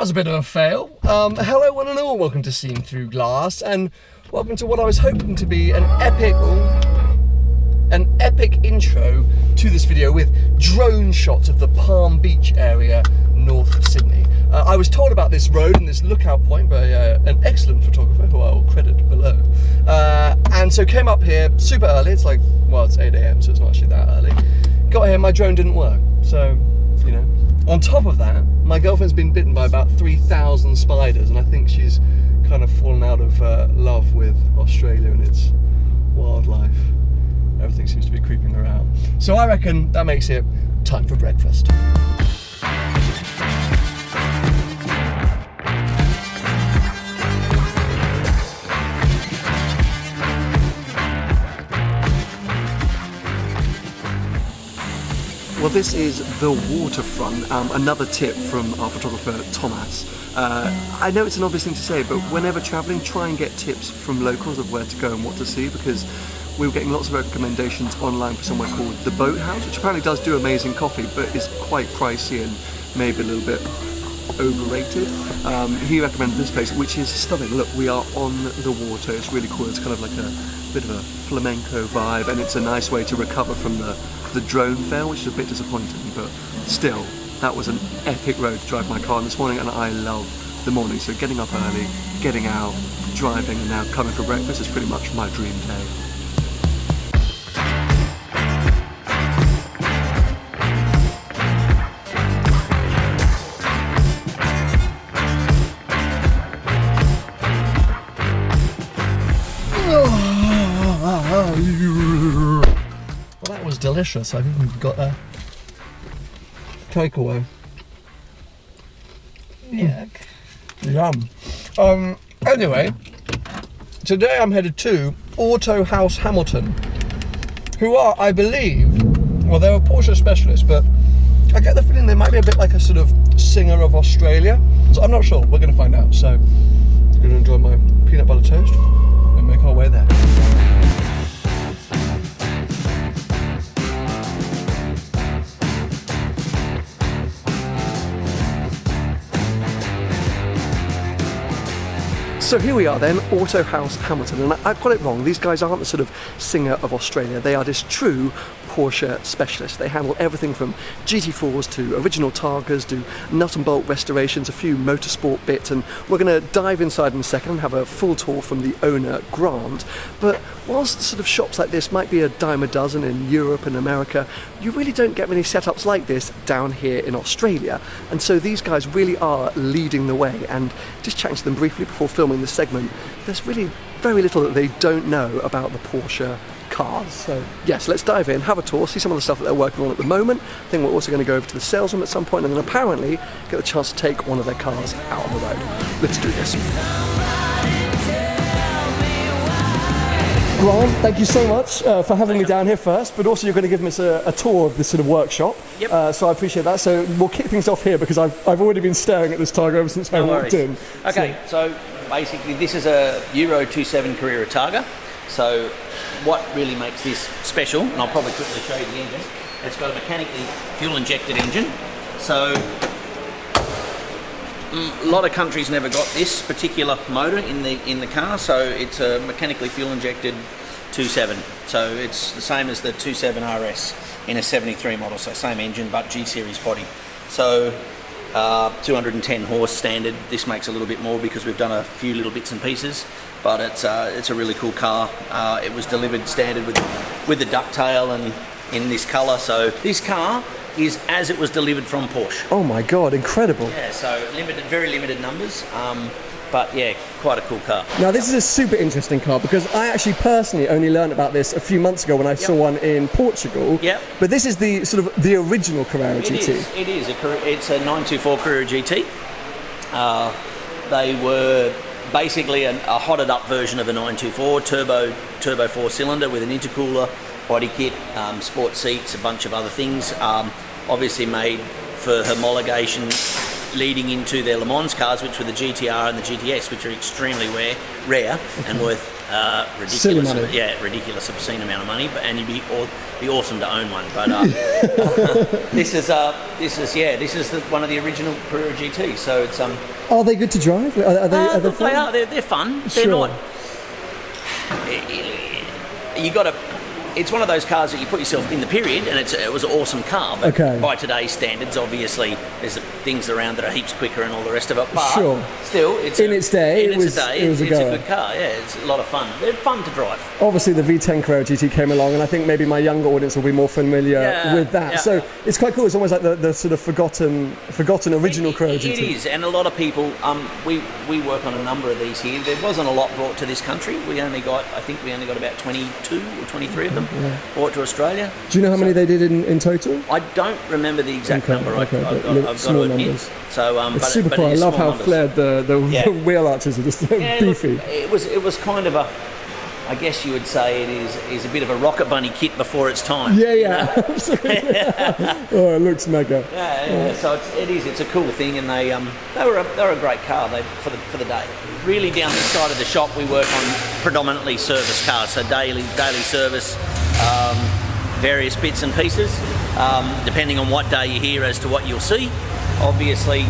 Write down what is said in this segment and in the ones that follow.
was a bit of a fail. Hello one and all, welcome to Seen Through Glass, and welcome to what I was hoping to be an epic intro to this video with drone shots of the Palm Beach area north of Sydney. I was told about this road and this lookout point by an excellent photographer who I will credit below. And so came up here super early, it's like, well, it's 8 AM, so it's not actually that early. Got here, my drone didn't work, so, you know. On top of that, my girlfriend's been bitten by about 3,000 spiders, and I think she's kind of fallen out of love with Australia and its wildlife. Everything seems to be creeping her out. So I reckon that makes it time for breakfast. Well, this is the waterfront, another tip from our photographer Thomas. I know it's an obvious thing to say, but whenever travelling, try and get tips from locals of where to go and what to see, because we were getting lots of recommendations online for somewhere called the Boathouse, which apparently does do amazing coffee, but is quite pricey and maybe a little bit overrated. He recommended this place, which is stunning. Look, we are on the water. It's really cool. It's kind of like a bit of a flamenco vibe, and it's a nice way to recover from the drone fail, which is a bit disappointing, but still, that was an epic road to drive my car on this morning, and I love the morning. So getting up early, getting out, driving, and now coming for breakfast is pretty much my dream day. Well, that was delicious. I've even got a takeaway. Yuck. Yum. Anyway, today I'm headed to AutoHaus Hamilton, who are, I believe, well, they're a Porsche specialist, but I get the feeling they might be a bit like a sort of singer of Australia. So I'm not sure. We're going to find out. So I'm going to enjoy my peanut butter toast and make our way there. So here we are then, AutoHaus Hamilton, and I've got it wrong. These guys aren't the sort of singer of Australia. They are this true Porsche specialist. They handle everything from GT4s to original Targas, do nut and bolt restorations, a few motorsport bits, and we're going to dive inside in a second and have a full tour from the owner, Grant. But whilst sort of shops like this might be a dime a dozen in Europe and America, you really don't get many setups like this down here in Australia. And so these guys really are leading the way, and just chatting to them briefly before filming this segment, there's really very little that they don't know about the Porsche cars. So yes, let's dive in, have a tour, see some of the stuff that they're working on at the moment. I think we're also going to go over to the sales room at some point, and then apparently get the chance to take one of their cars out on the road. Let's do this. Grant, thank you so much for having me down here first, but also you're going to give us a tour of this sort of workshop. Yep. So I appreciate that. So we'll kick things off here because I've already been staring at this Targa ever since I walked in. Okay, so basically this is a Euro 27 Carrera Targa. So what really makes this special, and I'll probably quickly show you the engine, it's got a mechanically fuel injected engine. So a lot of countries never got this particular motor in the car, so it's a mechanically fuel injected 2.7. So it's the same as the 2.7 RS in a 73 model, so same engine but G series body. So 210 horse standard. This makes a little bit more because we've done a few little bits and pieces, but it's a really cool car. It was delivered standard with the ducktail and in this colour. So this car is as it was delivered from Porsche. Oh my god, incredible. Yeah, so very limited numbers, but yeah, quite a cool car. Now this is a super interesting car because I actually personally only learned about this a few months ago when I saw one in Portugal. Yep. But this is the sort of the original Carrera GT. It is. It's a 924 Carrera GT. They were basically a hotted up version of a 924 turbo 4-cylinder with an intercooler, body kit, sport seats, a bunch of other things. Obviously made for homologation leading into their Le Mans cars, which were the GTR and the GTS, which are extremely rare and worth ridiculous, obscene amount of money. But and you'd be awesome to own one. But this is one of the original Carrera GT. So Are they good to drive? Are they Look, fun? they are. They're fun. They're Sure. not. You got to. It's one of those cars that you put yourself in the period, and it was an awesome car. But Okay. by today's standards, obviously, there's things around that are heaps quicker and all the rest of it. But Sure. still, it's In its day, it was a it's a goer. good car. Yeah, it's a lot of fun. They're fun to drive. Obviously, the V10 Carrera GT came along, and I think maybe my younger audience will be more familiar Yeah, with that. yeah. So it's quite cool. It's almost like the sort of forgotten original Carrera GT. It is, and a lot of people. We work on a number of these here. There wasn't a lot brought to this country. I think we only got about 22 or 23 of them brought to Australia. Do you know how many they did in total? I don't remember the exact number. I've got small to admit. numbers. So, It's super cool. I love how flared the wheel arches are, just beefy. Look, it was kind of a. I guess you would say it is a bit of a rocket bunny kit before its time. Yeah, absolutely. Oh, it looks mega. Yeah. So it's a cool thing, and they were a great car for the day. Really, down this side of the shop, we work on predominantly service cars, so daily service, various bits and pieces, depending on what day you're here as to what you'll see. Obviously,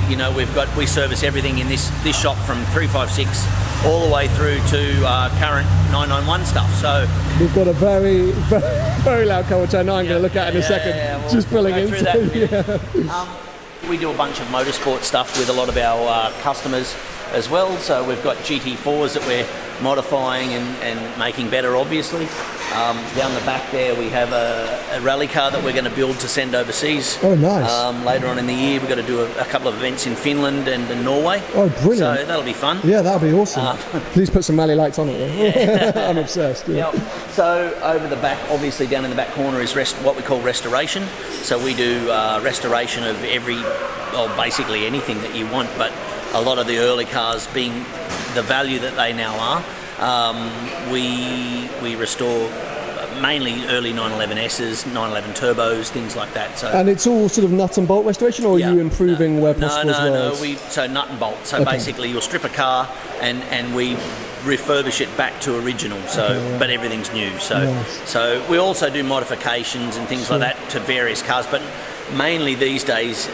we service everything in this shop from 356 all the way through to current 991 stuff. So we've got a very, very, very loud car, which I know I'm going to look at in a second. We'll just pulling go in. through that in a minute. We do a bunch of motorsport stuff with a lot of our customers as well. So we've got GT4s that we're modifying and making better, obviously. Down the back there we have a rally car that we're going to build to send overseas. Oh, nice. Later on in the year we've got to do a couple of events in Finland and in Norway. Oh, brilliant. So that'll be fun. Yeah, that'll be awesome. Please put some rally lights on it. I'm obsessed. Yeah. Yep. So over the back, obviously down in the back corner is what we call restoration. So we do restoration of basically anything that you want, but a lot of the early cars being the value that they now are, we restore mainly early 911Ss, 911 turbos, things like that. So, and it's all sort of nut and bolt restoration, or are you improving where possible as well? No, so nut and bolt. So basically you'll strip a car and we refurbish it back to original, but everything's new. So we also do modifications and things like that to various cars, but mainly these days,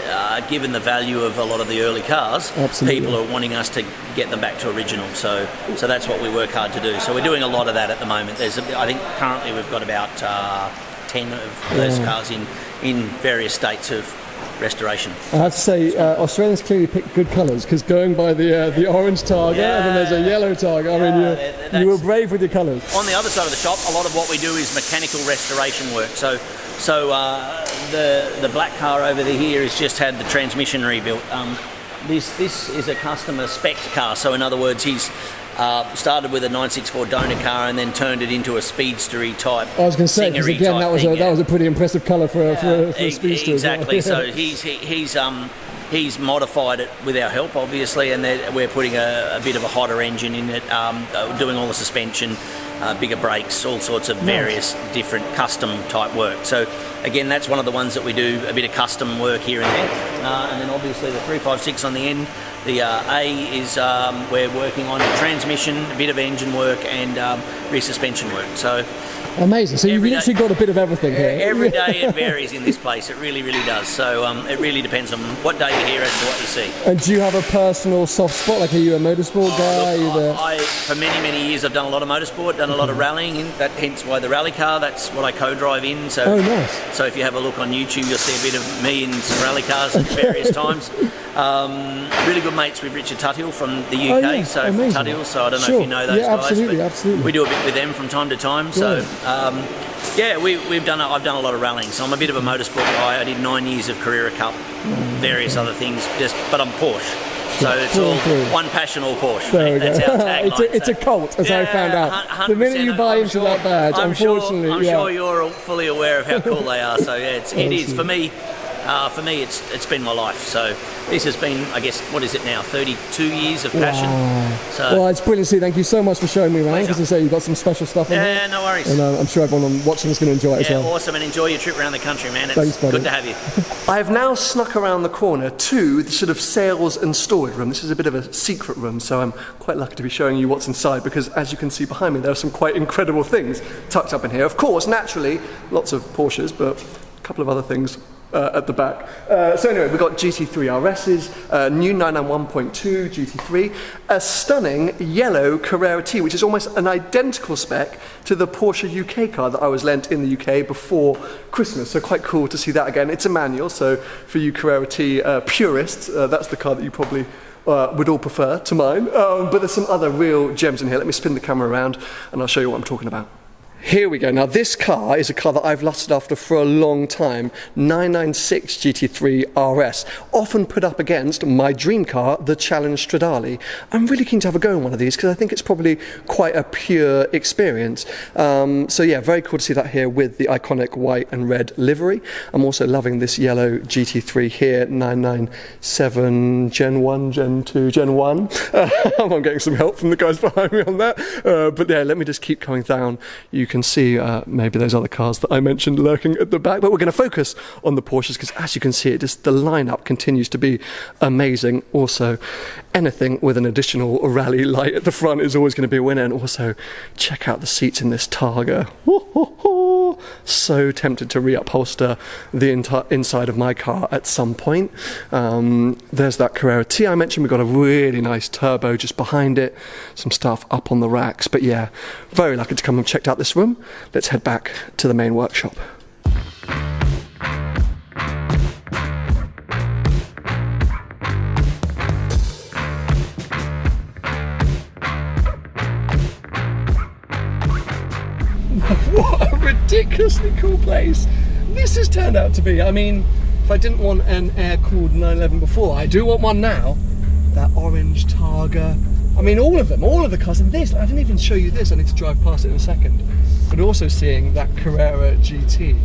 given the value of a lot of the early cars, people are wanting us to get them back to original. So that's what we work hard to do. So we're doing a lot of that at the moment. I think currently we've got about 10 of those cars in various states of restoration. I have to say, Australians clearly pick good colours, because going by the orange Targa and then there's a yellow Targa, I mean, you were brave with your colours. On the other side of the shop, a lot of what we do is mechanical restoration work. So the black car over here has just had the transmission rebuilt. This is a customer spec car. So in other words, he's started with a 964 donor car and then turned it into a speedstery type. I was going to say, because again, that was a pretty impressive colour for a speedster. Exactly. Well. So he's modified it with our help, obviously, and we're putting a bit of a hotter engine in it, doing all the suspension, bigger brakes, all sorts of various different custom type work. So again, that's one of the ones that we do a bit of custom work here and there. And then obviously the 356 on the end. The A is we're working on transmission, a bit of engine work, and rear suspension work. So amazing. So you've literally got a bit of everything here. Every day it varies in this place. It really, really does. So it really depends on what day you're here as to what you see. And do you have a personal soft spot? Like, are you a motorsport guy? Look, for many, many years, I've done a lot of motorsport, done a lot of rallying. Hence why the rally car. That's what I co-drive in. So, nice. So if you have a look on YouTube, you'll see a bit of me in some rally cars at various times. Really good mates with Richard Tuthill from the UK, so from Tuthill. So I don't know if you know those guys. Absolutely. We do a bit with them from time to time. So I've done a lot of rallying. So I'm a bit of a motorsport guy. I did 9 years of Carrera Cup, various other things. But I'm Porsche. So it's all one passion, all Porsche. That's our tagline. It's a cult, as I found out. The minute you buy into that badge, unfortunately, I'm sure you're fully aware of how cool they are. So it is for me. For me, it's been my life. So this has been, I guess, what is it now? 32 years of passion. Wow. So, well, it's brilliant to see. Thank you so much for showing me around. As I say, you've got some special stuff in there. Yeah, no worries. And I'm sure everyone watching is going to enjoy it as well. Awesome, and enjoy your trip around the country, man. It's Thanks, buddy. good to have you. I have now snuck around the corner to the sort of sales and storage room. This is a bit of a secret room, so I'm quite lucky to be showing you what's inside, because as you can see behind me, there are some quite incredible things tucked up in here. Of course, naturally, lots of Porsches, but a couple of other things at the back. So anyway, we've got GT3 RSs, new 991.2 GT3, a stunning yellow Carrera T, which is almost an identical spec to the Porsche UK car that I was lent in the UK before Christmas. So quite cool to see that again. It's a manual, so for you Carrera T purists, that's the car that you probably would all prefer to mine. But there's some other real gems in here. Let me spin the camera around and I'll show you what I'm talking about. Here we go. Now this car is a car that I've lusted after for a long time. 996 GT3 RS, often put up against my dream car, the Challenge Stradale. I'm really keen to have a go in one of these because I think it's probably quite a pure experience. So yeah, very cool to see that here with the iconic white and red livery. I'm also loving this yellow GT3 here, 997 Gen 1, Gen 2, Gen 1. I'm getting some help from the guys behind me on that. But yeah, let me just keep coming down. You can see maybe those other cars that I mentioned lurking at the back, but we're going to focus on the Porsches because as you can see, the lineup continues to be amazing. Also, anything with an additional rally light at the front is always going to be a winner. And also, check out the seats in this Targa. So tempted to reupholster the inside of my car at some point. There's that Carrera T I mentioned. We've got a really nice turbo just behind it, some stuff up on the racks. But yeah, very lucky to come and check out this room. Let's head back to the main workshop. What a ridiculously cool place this has turned out to be. I mean, if I didn't want an air-cooled 911 before, I do want one now. That orange Targa. I mean, all of them, all of the cars. And this, I didn't even show you this. I need to drive past it in a second. But also seeing that Carrera GT.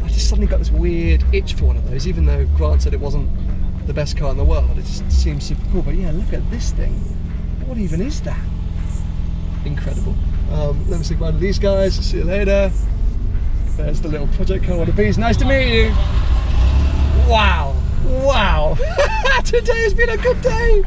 I just suddenly got this weird itch for one of those, even though Grant said it wasn't the best car in the world. It just seems super cool. But yeah, look at this thing. What even is that? Incredible. Let me say goodbye to these guys. See you later. There's the little project car. What a beast. Nice to meet you. Wow. Wow. Today has been a good day.